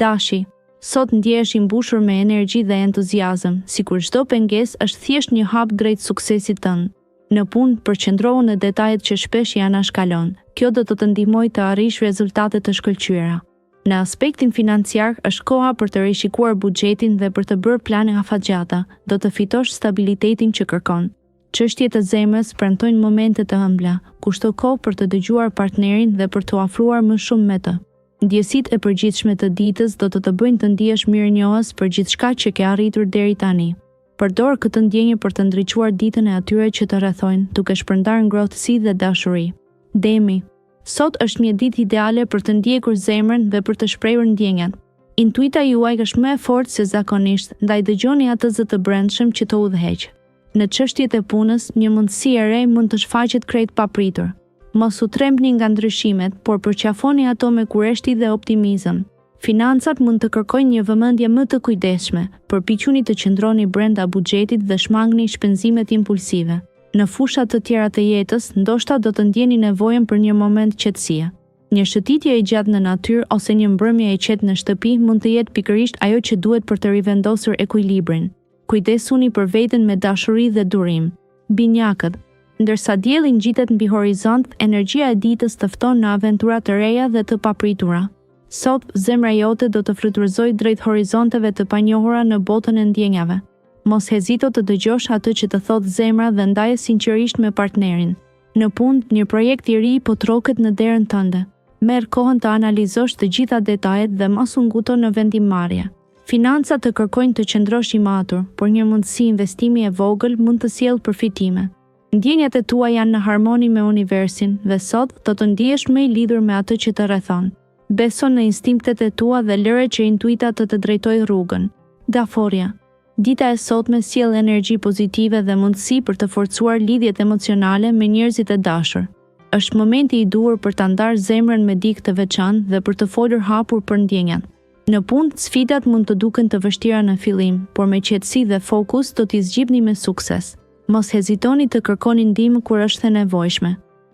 Dashi, sot ndjehesh i mbushur me energji dhe entuziazëm, sikur çdo pengesë është thjesht një hap drejt suksesit tënd. Në punë, përqendrohu në detajet që shpesh janë anashkalon. Kjo do të ndihmojë të arrish rezultate të shkëlqyera. Në aspektin financiar, është koha për të rishikuar buxhetin dhe për të bërë plane afatgjata. Do të fitosh stabilitetin që kërkon. Çështjet e zemrës premtojnë momente të ëmbla. Kushto kohë për të dëgjuar partnerin dhe për t'u afruar më shumë me të. Ndjesitë e përgjithshme të ditës do të bëjnë të ndihesh mirënjohës për gjithçka që ke arritur deri tani. Përdor këtë ndjenjë për të ndriçuar ditën e atyre që të rrethojnë, duke shpërndarë ngrohtësi dhe dashuri. Demi, sot është një ditë ideale për të ndjekur zemrën dhe për të shprehur ndjenjat. Intuita juaj është më e fortë se zakonisht, ndaj dëgjoni atë zë të brendshëm që të udhëheq. Në çështjet e punës, një mundësi e re mund të shfaqet krejt papritur. Mos u trembni nga ndryshimet, por përqafoni ato me kureshti dhe optimizëm. Financat mund të kërkojnë një vëmendje më të kujdesshme, përpiquni të qëndroni brenda buxhetit dhe shmangni shpenzimet impulsive. Në fusha të tjera të jetës, ndoshta do të ndjeni nevojën për një moment qetësie. Një shëtitje e gjatë në natyrë ose një mbrëmje e qetë në shtëpi mund të jetë pikërisht ajo që duhet për të rivendosur ekuilibrin. Kujdesuni për veten me dashuri dhe durim. Binjakët, ndërsa dielli ngjitet mbi horizont, energjia e ditës të fton në aventura të reja dhe të papritura. Sot, zemra jote do të fluturzojë drejt horizonteve të panjohura në botën e ndjenjave. Mos hezito të dëgjosh atë që të thotë zemra dhe ndaje sinqerisht me partnerin. Në punë, një projekt i ri po troket në derën tënde. Merr kohën të analizosh të gjitha detajet dhe mos u nguto në vendimmarrje. Financat të kërkojnë të qëndrosh i matur, por një mundësi investimi e vogël mund të sjellë përfitime. Ndjenjat e tua janë në harmoni me universin dhe sot do të ndihesh më i lidhur me atë që të rrethon. Beso në instinktet e tua dhe lëre që intuita të drejtojë rrugën. Daforia. Dita e sotme sjell energji pozitive dhe mundësi për të forcuar lidhjet emocionale me njerëzit e dashur. Është momenti i duhur për ta ndarë zemrën me dikë të veçantë dhe për të folur hapur për ndjenjat. Në punë, sfidat mund të duken të vështira në fillim, por me qetësi dhe fokus do t'i zgjidhni me sukses. Mos hezitoni të kërkoni ndihmë kur është e nevojshme.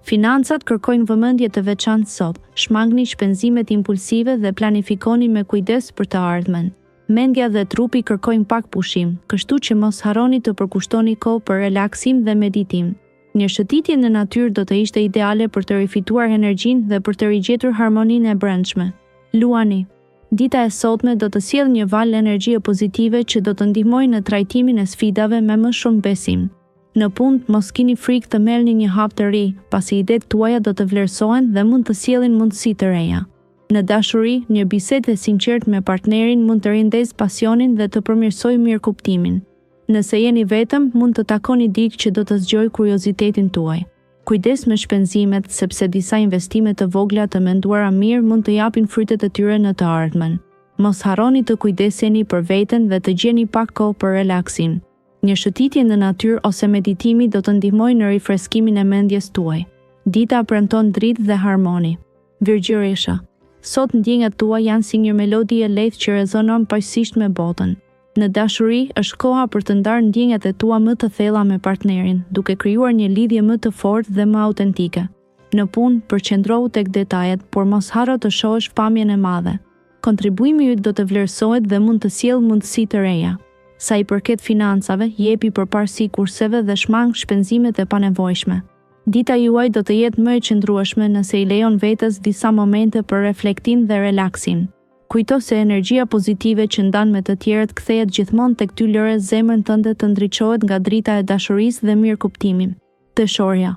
Financat kërkojnë vëmendje të veçantë sot. Shmangni shpenzimet impulsive dhe planifikoni me kujdes për të ardhmen. Mendja dhe trupi kërkojnë pak pushim, kështu që mos harroni të përkushtoni kohë për relaksim dhe meditim. Një shëtitje në natyrë do të ishte ideale për të rifituar energjinë dhe për të rigjetur harmoninë e brendshme. Luani. Dita e sotme do të sjellë një val energjie pozitive që do të ndihmojë në trajtimin e sfidave me më shumë besim. Në punë, mos keni frikë të merrni një hap të ri, pasi idetë tuaja do të vlerësohen dhe mund të sjellin mundësi të reja. Në dashuri, një bisedë e sinqertë me partnerin mund të rindezë pasionin dhe të përmirësojë mirëkuptimin. Nëse jeni vetëm, mund të takoni dikë që do të zgjojë kuriozitetin tuaj. Kujdes me shpenzimet, sepse disa investime të vogla të menduara mirë mund të japin frytet e tyre në të ardhmen. Mos harroni të kujdeseni për veten dhe të gjeni pak kohë për relaksim. Një shëtitje në natyrë ose meditimi do të ndihmojë në rifreskimin e mendjes tuaj. Dita premton dritë dhe harmoni. Virgjëresha. Sot ndjenjat tua janë si një melodi e lehtë që rezonon paqësisht me botën. Në dashuri, është koha për të ndarë ndjenjat e tua më të thella me partnerin, duke krijuar një lidhje më të fortë dhe më autentike. Në punë, përqendrohu tek detajet, por mos harro të shohësh pamjen e madhe. Kontribuimi yt do të vlerësohet dhe mund të sjellë mundësi të reja. Sa i përket financave, jepi përparësi kurseve dhe shmang shpenzimet e panevojshme. Dita juaj do të jetë më e qëndrueshme nëse i lejon vetes disa momente për reflektim dhe relaksim. Kujto se energjia pozitive që ndan me të tjerët kthehet gjithmonë tek ty, lëre zemrën tënde të ndriçohet nga drita e dashurisë dhe mirëkuptimit. Dëshorja.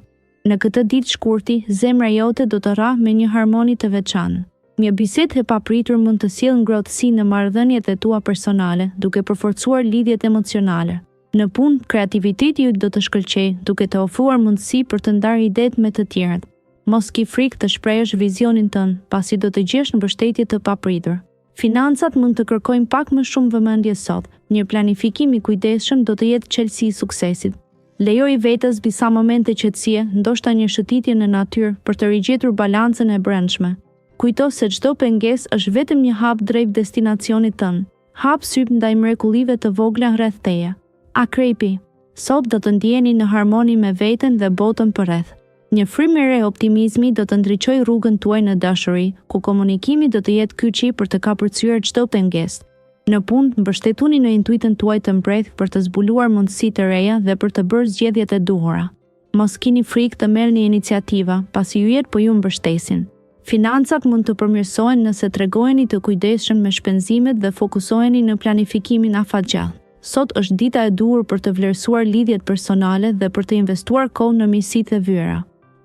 Në këtë ditë shkurti, zemra jote do të rrahë me një harmoni të veçantë. Një bisedë e papritur mund të sjellë ngrohtësi në marrëdhëniet e tua personale, duke përforcuar lidhjet emocionale. Në punë, kreativiteti yt do të shkëlqejë, duke të ofruar mundësi për të ndarë idetë me të tjerët. Mos ki frikë të shprehësh vizionin tënd, pasi do të gjesh mbështetje të papritur. Financat mund të kërkojnë pak më shumë vëmendje sot. Një planifikim i kujdesshëm do të jetë çelësi i suksesit. Lejoj vetes disa momente qetësie, ndoshta një shëtitje në natyrë për të rigjetur balancën e brendshme. Kujto se çdo pengesë është vetëm një hap drejt destinacionit tënd. Hap syp ndaj mrekullive të vogla rreth teje. Akrepi. Sot do të ndjeheni në harmoni me veten dhe botën përreth. Një frymë e re optimizmi do të ndriçojë rrugën tuaj në dashuri, ku komunikimi do të jetë kyçi për të kapërcyer çdo pengesë. Në punë, mbështetuni në intuitën tuaj të mprethë për të zbuluar mundësi të reja dhe për të bërë zgjedhjet e duhura. Mos kini frikë të merrni iniciativa, pasi yjet po ju mbështesin. Financat mund të përmirësohen nëse tregoheni të kujdesshëm me shpenzimet dhe fokusoheni në planifikimin afatgjallë. Sot është dita e duhur për të vlerësuar lidhjet personale dhe për të investuar kohë në miqësitë e vyera.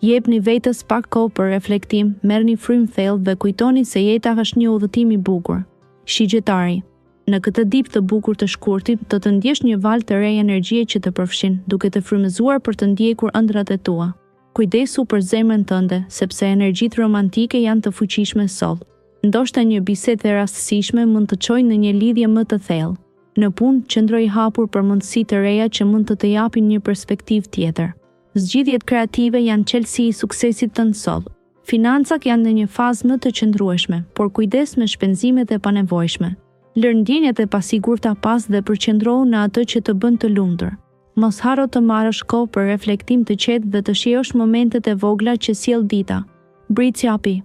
Jepni vetes pak kohë për reflektim, merrni frymë thellë dhe kujtoni se jeta është një udhëtim i bukur. Shigjetari, në këtë ditë të bukur të shkurtit, do të ndjesh një valë të re energjie që të përfshin, duke të frymëzuar për të ndjekur ëndrat e tua. Kujdesu për zemrën tënde, sepse energjitë romantike janë të fuqishme sot. Ndoshta një bisedë e rastësishme mund të çojë në një lidhje më të thellë. Në punë, qëndro i hapur për mundësi të reja që mund të japin një perspektivë tjetër. Zgjidhjet kreative janë çelësi i suksesit tënd sot. Financat janë në një fazë më të qëndrueshme, por kujdes me shpenzimet e panevojshme. Lër ndjenjat e pasigurta pas dhe përqendrohu në atë që të bën të lumtur. Mos harro të marrësh kohë për reflektim të qetë dhe të shijosh momentet e vogla që sjell dita. Britsjapi,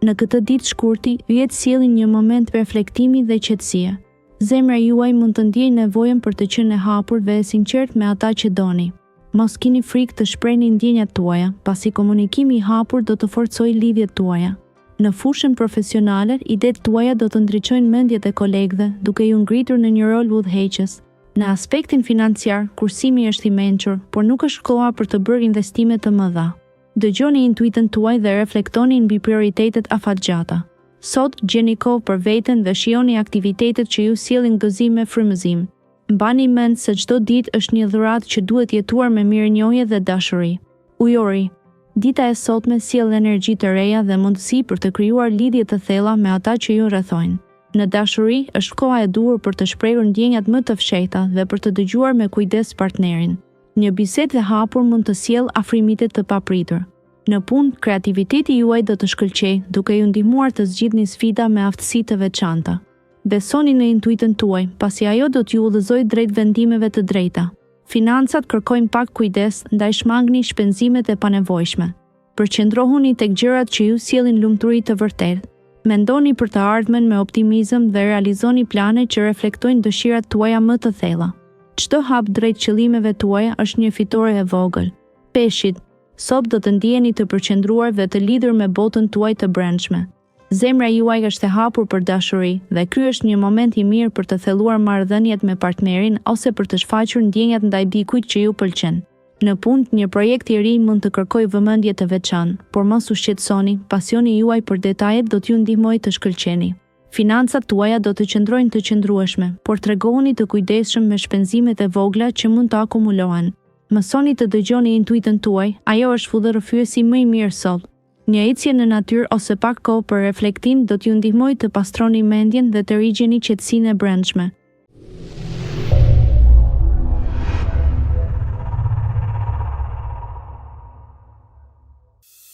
në këtë ditë shkurti, yjet sjellin një moment reflektimi dhe qetësie. Zemra juaj mund të ndjejë nevojën për të qenë e hapur dhe e sinqert me ata që doni. Mos kini frikë të shprehni ndjenjat tuaja, pasi komunikimi i hapur do të forcojë lidhjet tuaja. Në fushën profesionale, idetë tuaja do të ndriçojnë mendjet e kolegëve, duke ju ngritur në një rol udhëheqës. Në aspektin financiar, kursimi është i mençur, por nuk është koha për të bërë investime të mëdha. Dëgjoni intuitën tuaj dhe reflektoni mbi prioritetet afatgjata. Sot gjeni kohë për veten dhe shijoni aktivitetet që ju sjellin gëzim e frymëzim. Mbani mend se çdo ditë është një dhuratë që duhet jetuar me mirënjohje dhe dashuri. Ujori, dita e sotme sjell energji të reja dhe mundësi për të krijuar lidhje të thella me ata që ju rrethojnë. Në dashuri është koha e duhur për të shprehur ndjenjat më të fshehta dhe për të dëgjuar me kujdes partnerin. Një bisedë e hapur mund të sjellë afrimitet të papritur. Në punë, kreativiteti juaj do të shkëlqejë, duke ju ndihmuar të zgjidhni sfida me aftësi të veçanta. Besoni në intuitën tuaj, pasi ajo do t'ju udhëzojë drejt vendimeve të drejta. Financat kërkojnë pak kujdes, ndaj shmangni shpenzimet e panevojshme. Përqendrohuni tek gjërat që ju sjellin lumturi të vërtetë. Mendoni për të ardhmen me optimizëm dhe realizoni plane që reflektojnë dëshirat tuaja më të thella. Çdo hap drejt qëllimeve tuaja është një fitore e vogël. Peshqit, sot do të ndjeheni të përqendruar dhe të lidhur me botën tuaj të brendshme. Zemra juaj është e hapur për dashuri dhe ky është një moment i mirë për të thelluar marrëdhëniet me partnerin ose për të shfaqur ndjenjat ndaj dikujt që ju pëlqen. Në punë, një projekt i ri mund të kërkojë vëmendje të veçantë, por mos u shqetësoni, pasioni juaj për detajet do t'ju ndihmojë të shkëlqeni. Financat tuaja do të qëndrojnë të qëndrueshme, por tregohuni të kujdesshëm me shpenzimet e vogla që mund të akumulohen. Mësoni të dëgjoni intuitën tuaj, ajo është fudhërrëfyesi më i mirë sot. Një ecje në natyrë ose pak kohë për reflektim do t'ju ndihmojë të pastroni mendjen dhe të rigjeni qetësinë e brendshme.